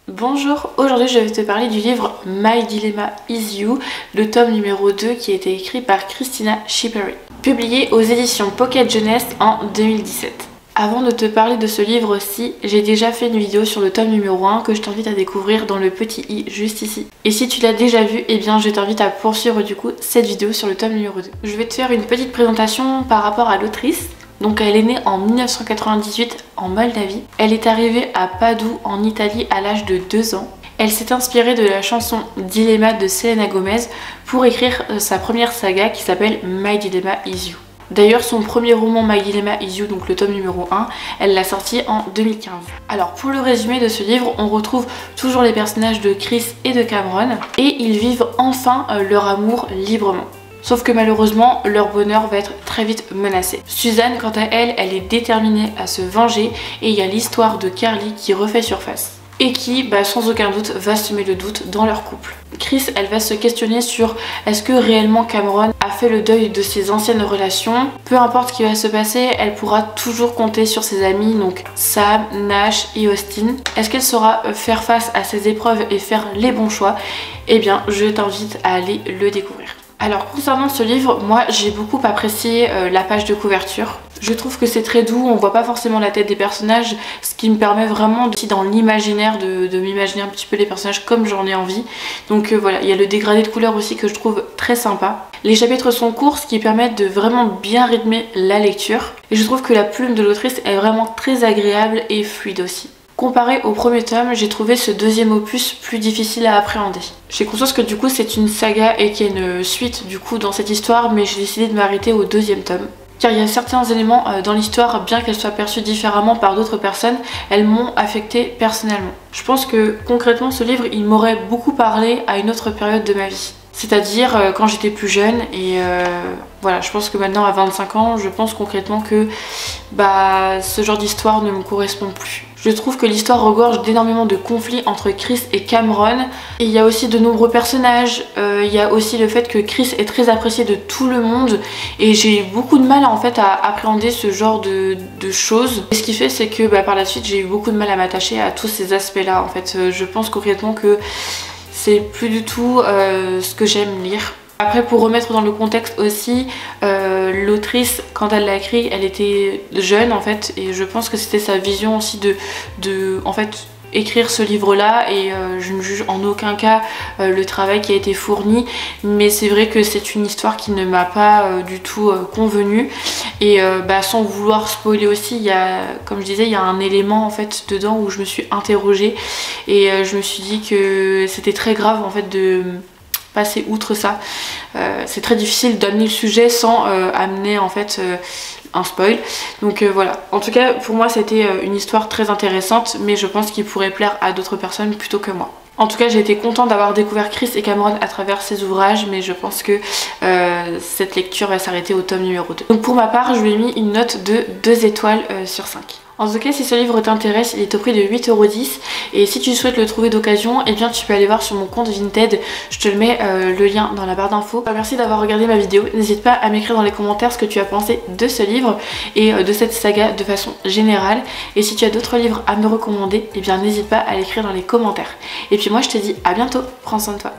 Bonjour, aujourd'hui je vais te parler du livre My Dilemma Is You, le tome numéro 2 qui a été écrit par Christina Schippery, publié aux éditions Pocket Jeunesse en 2017. Avant de te parler de ce livre-ci, j'ai déjà fait une vidéo sur le tome numéro 1 que je t'invite à découvrir dans le petit i juste ici. Et si tu l'as déjà vu, eh bien je t'invite à poursuivre du coup cette vidéo sur le tome numéro 2. Je vais te faire une petite présentation par rapport à l'autrice. Donc elle est née en 1998 en Moldavie. Elle est arrivée à Padoue en Italie à l'âge de 2 ans. Elle s'est inspirée de la chanson Dilemma de Selena Gomez pour écrire sa première saga qui s'appelle My Dilemma Is You. D'ailleurs son premier roman My Dilemma Is You, donc le tome numéro 1, elle l'a sorti en 2015. Alors pour le résumé de ce livre, on retrouve toujours les personnages de Chris et de Cameron et ils vivent enfin leur amour librement. Sauf que malheureusement, leur bonheur va être très vite menacé. Suzanne, quant à elle, elle est déterminée à se venger et il y a l'histoire de Carly qui refait surface. Et qui, sans aucun doute, va semer le doute dans leur couple. Chris, elle va se questionner sur est-ce que réellement Cameron a fait le deuil de ses anciennes relations. Peu importe ce qui va se passer, elle pourra toujours compter sur ses amis, donc Sam, Nash et Austin. Est-ce qu'elle saura faire face à ces épreuves et faire les bons choix? Eh bien, je t'invite à aller le découvrir. Alors concernant ce livre, moi j'ai beaucoup apprécié la page de couverture. Je trouve que c'est très doux, on voit pas forcément la tête des personnages, ce qui me permet vraiment dans l'imaginaire de m'imaginer un petit peu les personnages comme j'en ai envie. Donc voilà, il y a le dégradé de couleurs aussi que je trouve très sympa. Les chapitres sont courts, ce qui permet de vraiment bien rythmer la lecture. Et je trouve que la plume de l'autrice est vraiment très agréable et fluide aussi. Comparé au premier tome, j'ai trouvé ce deuxième opus plus difficile à appréhender. J'ai conscience que du coup c'est une saga et qu'il y a une suite du coup dans cette histoire, mais j'ai décidé de m'arrêter au deuxième tome. Car il y a certains éléments dans l'histoire, bien qu'elles soient perçues différemment par d'autres personnes, elles m'ont affectée personnellement. Je pense que concrètement ce livre, il m'aurait beaucoup parlé à une autre période de ma vie. C'est-à-dire quand j'étais plus jeune et voilà, je pense que maintenant à 25 ans, je pense concrètement que ce genre d'histoire ne me correspond plus. Je trouve que l'histoire regorge d'énormément de conflits entre Chris et Cameron. Et il y a aussi de nombreux personnages, il y a aussi le fait que Chris est très apprécié de tout le monde. Et j'ai eu beaucoup de mal en fait à appréhender ce genre de choses. Et ce qui fait c'est que par la suite j'ai eu beaucoup de mal à m'attacher à tous ces aspects là. En fait je pense concrètement que c'est plus du tout ce que j'aime lire. Après pour remettre dans le contexte aussi, l'autrice quand elle l'a écrit elle était jeune en fait et je pense que c'était sa vision aussi de en fait écrire ce livre là et je ne juge en aucun cas le travail qui a été fourni, mais c'est vrai que c'est une histoire qui ne m'a pas du tout convenu et sans vouloir spoiler aussi, il y a, comme je disais, il y a un élément en fait dedans où je me suis interrogée et je me suis dit que c'était très grave en fait de passer outre ça. C'est très difficile d'amener le sujet sans amener en fait un spoil. Donc voilà, en tout cas pour moi c'était une histoire très intéressante, mais je pense qu'il pourrait plaire à d'autres personnes plutôt que moi. En tout cas j'ai été contente d'avoir découvert Chris et Cameron à travers ces ouvrages, mais je pense que cette lecture va s'arrêter au tome numéro 2. Donc pour ma part je lui ai mis une note de 2 étoiles sur 5. En tout cas, si ce livre t'intéresse, il est au prix de 8,10 € et si tu souhaites le trouver d'occasion, eh bien tu peux aller voir sur mon compte Vinted, je te le mets le lien dans la barre d'infos. Merci d'avoir regardé ma vidéo, n'hésite pas à m'écrire dans les commentaires ce que tu as pensé de ce livre et de cette saga de façon générale. Et si tu as d'autres livres à me recommander, eh bien n'hésite pas à l'écrire dans les commentaires. Et puis moi je te dis à bientôt, prends soin de toi.